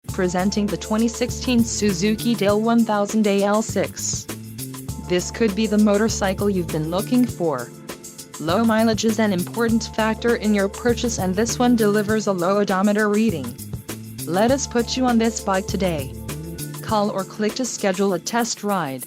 Presenting the 2016 Suzuki DL1000AL6. This could be the motorcycle you've been looking for. Low mileage is an important factor in your purchase, and this one delivers a low odometer reading. Let us put you on this bike today. Call or click to schedule a test ride.